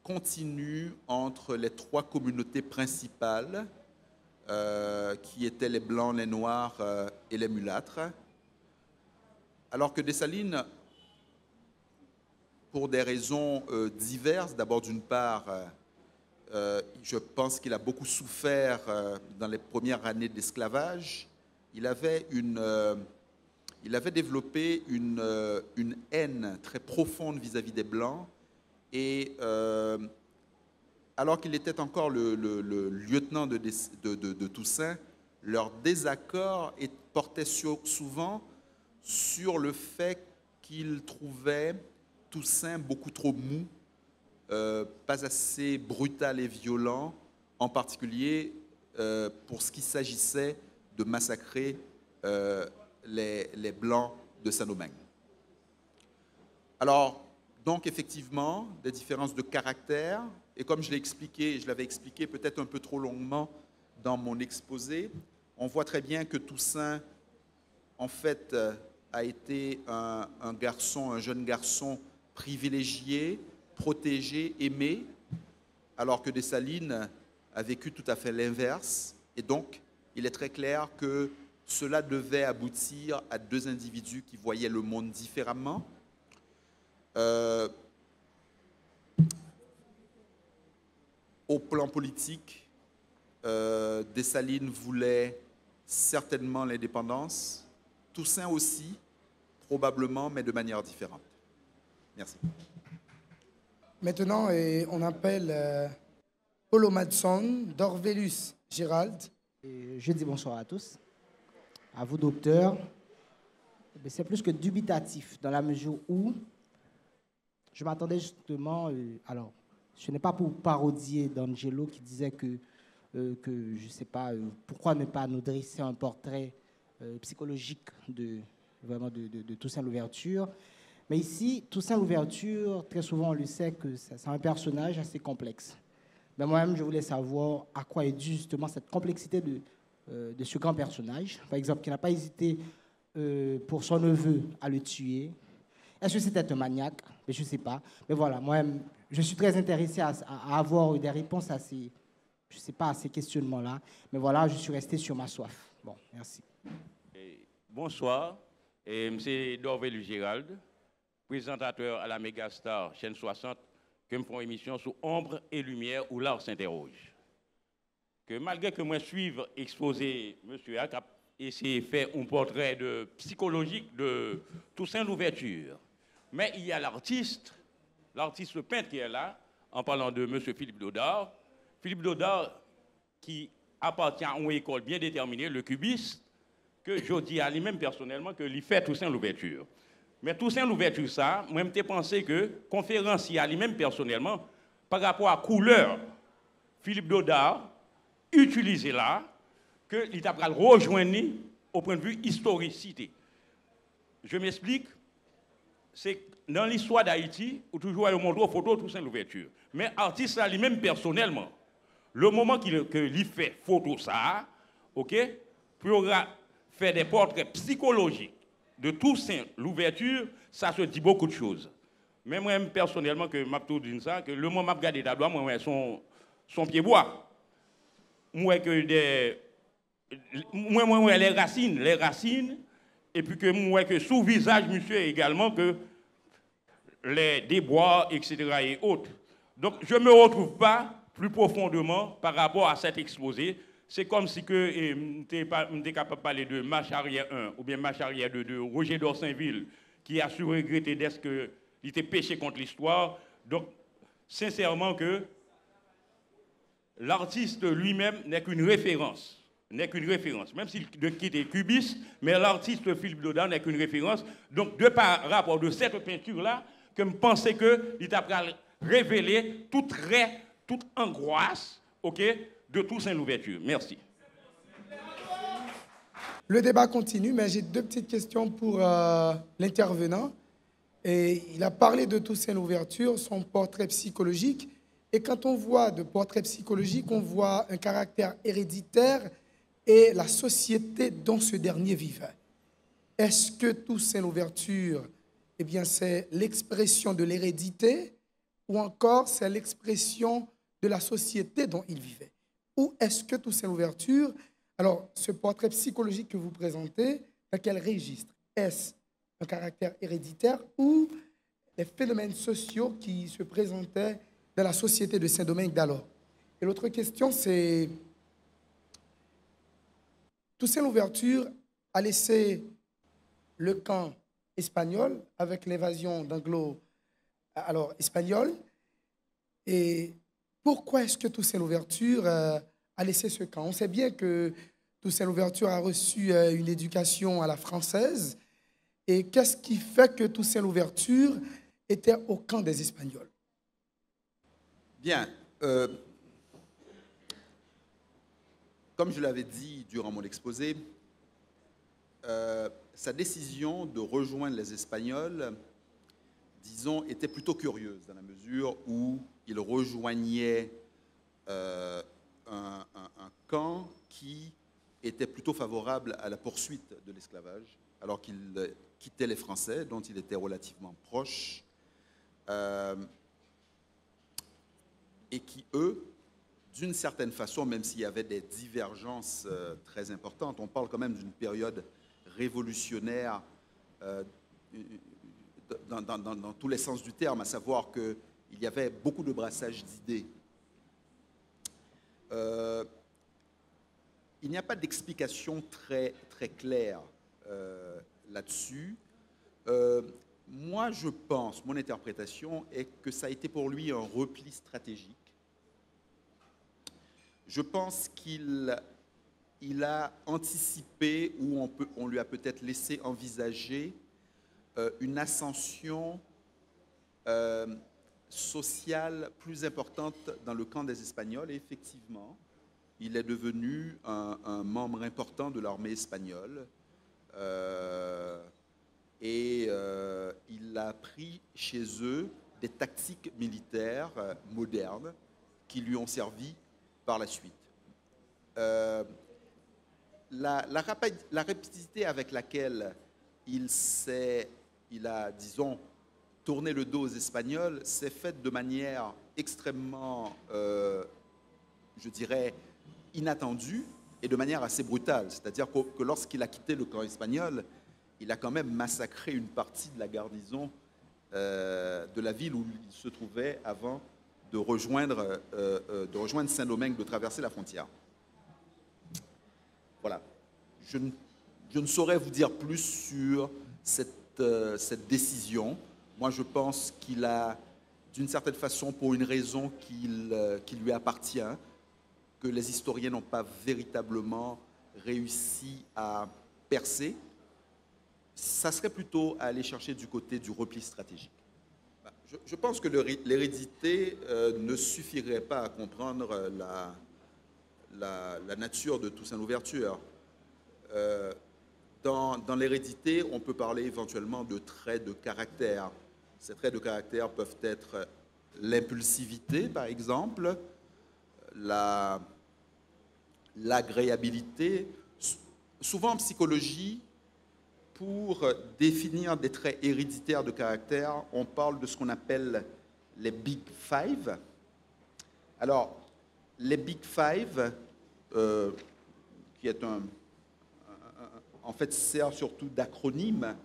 [SPEAKER 6] continue entre les trois communautés principales, qui étaient les Blancs, les Noirs et les Mulâtres, alors que Dessalines pour des raisons diverses. D'abord, d'une part, je pense qu'il a beaucoup souffert dans les premières années de l'esclavage. Il avait développé une haine très profonde vis-à-vis des Blancs. Et alors qu'il était encore le lieutenant de Toussaint, leur désaccord portait souvent sur le fait qu'il trouvait Toussaint beaucoup trop mou, pas assez brutal et violent, en particulier pour ce qu'il s'agissait de massacrer les Blancs de Saint-Domingue. Alors, donc effectivement, des différences de caractère, et comme je l'avais expliqué peut-être un peu trop longuement dans mon exposé, on voit très bien que Toussaint, en fait, a été un jeune garçon privilégié, protégé, aimé, alors que Dessalines a vécu tout à fait l'inverse. Et donc, il est très clair que cela devait aboutir à deux individus qui voyaient le monde différemment. Au plan politique, Dessalines voulait certainement l'indépendance, Toussaint aussi, probablement, mais de manière différente. Merci.
[SPEAKER 2] Maintenant, on appelle Paulo Madson, d'Orvelus Gérald.
[SPEAKER 9] Je dis bonsoir à tous. À vous, docteur. C'est plus que dubitatif, dans la mesure où je m'attendais justement... alors, ce n'est pas pour parodier d'Angelo qui disait que je ne sais pas, pourquoi ne pas nous dresser un portrait psychologique de Toussaint Louverture. Mais ici, Toussaint Louverture, très souvent on le sait que c'est un personnage assez complexe. Mais moi-même, je voulais savoir à quoi est due justement cette complexité de ce grand personnage. Par exemple, qui n'a pas hésité pour son neveu à le tuer. Est-ce que c'était un maniaque? Mais je ne sais pas. Mais voilà, moi-même, je suis très intéressé à avoir des réponses à ces, je sais pas, à ces questionnements-là. Mais voilà, je suis resté sur ma soif. Bon, merci.
[SPEAKER 10] Bonsoir, M. Dorvelus Gérald, présentateur à la Mégastar, chaîne 60, qui me font émission sur Ombre et Lumière où l'art s'interroge. Que malgré que moi suive exposé M. Ak, essayer de faire un portrait psychologique de Toussaint Louverture, mais il y a l'artiste peintre qui est là, en parlant de M. Philippe Dodard. Philippe Dodard, qui appartient à une école bien déterminée, le cubiste, que je dis à lui-même personnellement que lui fait Toussaint Louverture. Mais Toussaint Louverture, ça, moi, je pensé que conférencier à lui-même personnellement, par rapport à couleur, Philippe Dodard, utilisé là, que il t'a rejoindre au point de vue historicité. Je m'explique, c'est dans l'histoire d'Haïti, où toujours on montre photo de Toussaint Louverture. Mais l'artiste lui-même personnellement, le moment qu'il fait photo ça, ok, pour faire des portraits psychologiques de Toussaint Louverture, ça se dit beaucoup de choses. Mais moi personnellement, que m'a tout dit ça, que le moment où je regarde d'abord, moi son pied bois. Moi que les racines, et puis que moi que sous visage monsieur également que les débois, etc. et autres. Donc je ne me retrouve pas plus profondément par rapport à cet exposé. C'est comme si que je n'étais capable de parler de Marche arrière 1 ou bien Marche arrière 2 de Roger d'Orsainville qui a su regretter d'être qu'il était péché contre l'histoire. Donc, sincèrement que l'artiste lui-même n'est qu'une référence. N'est qu'une référence. Même s'il était cubiste, mais l'artiste Philippe Dodard n'est qu'une référence. Donc, de par rapport de cette peinture-là, que je pensais qu'il a révélé toute angoisse, ok, de Toussaint Louverture. Merci.
[SPEAKER 2] Le débat continue, mais j'ai deux petites questions pour l'intervenant. Et il a parlé de Toussaint Louverture, son portrait psychologique. Et quand on voit de portrait psychologique, on voit un caractère héréditaire et la société dont ce dernier vivait. Est-ce que Toussaint Louverture, eh bien, c'est l'expression de l'hérédité ou encore c'est l'expression de la société dont il vivait? Ou est-ce que Toussaint Louverture, alors ce portrait psychologique que vous présentez, dans quel registre? Est-ce un caractère héréditaire ou les phénomènes sociaux qui se présentaient dans la société de Saint-Domingue d'alors. Et l'autre question, c'est Toussaint Louverture a laissé le camp espagnol avec l'invasion d'anglo-espagnols. Et pourquoi est-ce que Toussaint Louverture a laissé ce camp? On sait bien que Toussaint Louverture a reçu une éducation à la française. Et qu'est-ce qui fait que Toussaint Louverture était au camp des Espagnols?
[SPEAKER 6] Bien. Comme je l'avais dit durant mon exposé, sa décision de rejoindre les Espagnols, disons, était plutôt curieuse dans la mesure où il rejoignait un camp qui était plutôt favorable à la poursuite de l'esclavage, alors qu'il quittait les Français, dont il était relativement proche, et qui, eux, d'une certaine façon, même s'il y avait des divergences très importantes, on parle quand même d'une période révolutionnaire dans tous les sens du terme, à savoir qu'il y avait beaucoup de brassage d'idées. Il n'y a pas d'explication très claire là-dessus. Moi, je pense, mon interprétation est que ça a été pour lui un repli stratégique. Je pense qu'il a anticipé, ou on lui a peut-être laissé envisager une ascension sociale plus importante dans le camp des Espagnols. Et effectivement, il est devenu un membre important de l'armée espagnole. Il a appris chez eux des tactiques militaires modernes qui lui ont servi par la suite. La rapidité avec laquelle il a, disons, tourné le dos aux Espagnols s'est faite de manière extrêmement, je dirais, inattendue et de manière assez brutale. C'est-à-dire que lorsqu'il a quitté le camp espagnol, il a quand même massacré une partie de la garnison de la ville où il se trouvait avant de rejoindre Saint-Domingue, de traverser la frontière. Voilà. Je ne saurais vous dire plus sur cette décision. Moi, je pense qu'il a, d'une certaine façon, pour une raison qui lui appartient, que les historiens n'ont pas véritablement réussi à percer, ça serait plutôt à aller chercher du côté du repli stratégique. Je pense que l'hérédité ne suffirait pas à comprendre la nature de Toussaint Louverture. Dans l'hérédité, on peut parler éventuellement de traits de caractère. Ces traits de caractère peuvent être l'impulsivité, par exemple, l'agréabilité. Souvent en psychologie, pour définir des traits héréditaires de caractère, on parle de ce qu'on appelle les Big Five. Alors, les Big Five, qui est en fait sert surtout d'acronyme,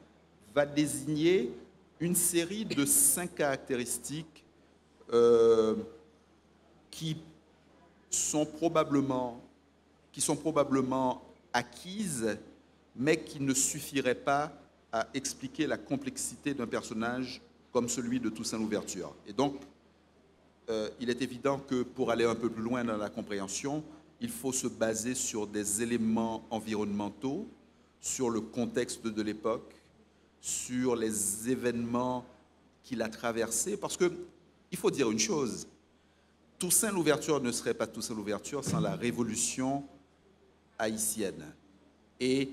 [SPEAKER 6] va désigner une série de 5 caractéristiques qui sont probablement acquises, mais qui ne suffiraient pas à expliquer la complexité d'un personnage comme celui de Toussaint Louverture. Et donc, il est évident que pour aller un peu plus loin dans la compréhension, il faut se baser sur des éléments environnementaux, sur le contexte de l'époque, sur les événements qu'il a traversés. Parce qu'il faut dire une chose, Toussaint Louverture ne serait pas Toussaint Louverture sans la Révolution haïtienne et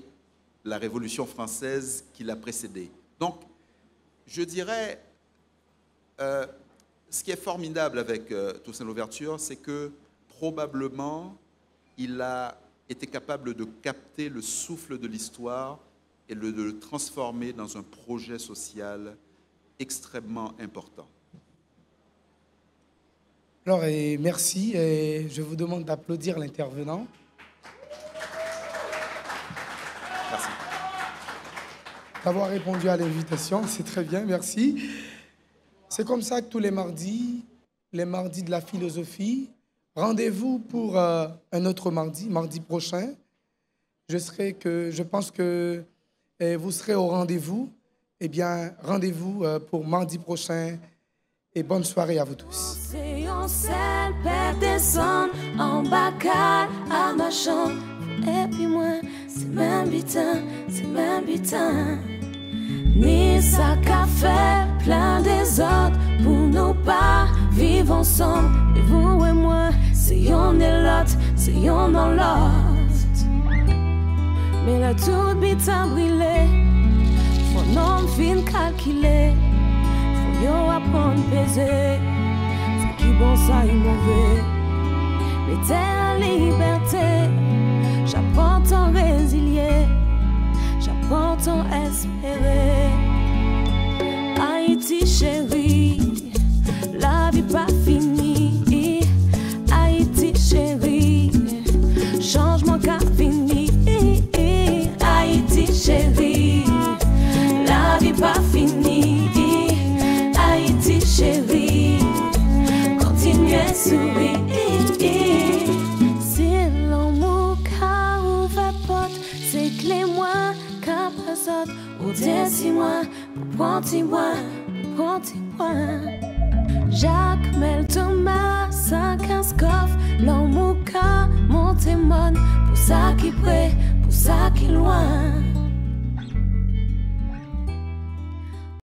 [SPEAKER 6] la Révolution française qui l'a précédée. Donc, je dirais, ce qui est formidable avec Toussaint Louverture, c'est que probablement, il a été capable de capter le souffle de l'histoire et de le transformer dans un projet social extrêmement important.
[SPEAKER 2] Alors, merci. Et je vous demande d'applaudir l'intervenant.
[SPEAKER 6] Merci.
[SPEAKER 2] D'avoir répondu à l'invitation, c'est très bien, merci. C'est comme ça que tous les mardis de la philosophie, rendez-vous pour un autre mardi prochain. Je pense que vous serez au rendez-vous. Eh bien, rendez-vous pour mardi prochain et bonne soirée à vous tous.
[SPEAKER 11] C'est un seul père descend en bacal à ma chambre. Et puis moi, c'est même butin. Ni ça qu'a fait plein des autres pour nous pas vivre ensemble. Et vous et moi, c'est yon et l'autre, c'est yon dans l'autre. Mais là tout bitin brûlé, faut non fin calculer, faut yo apprendre peser. C'est qui bon ça et mauvais. Mais t'es en liberté, j'apprends ton résilier. J'apprends ton espérer. Haïti chérie, la vie pas finie. Haïti chérie, changement qu'a fini. Haïti chérie, la vie pas finie. Haïti chérie, continue à sourire. Si l'amour qu'a ouvert porte, c'est que les mois au décimois, prends-moi. Jacques, Mel, Thomas, 5-15 coffres, l'homme au cas, mon témoin, pour ça qui près, pour ça qui loin.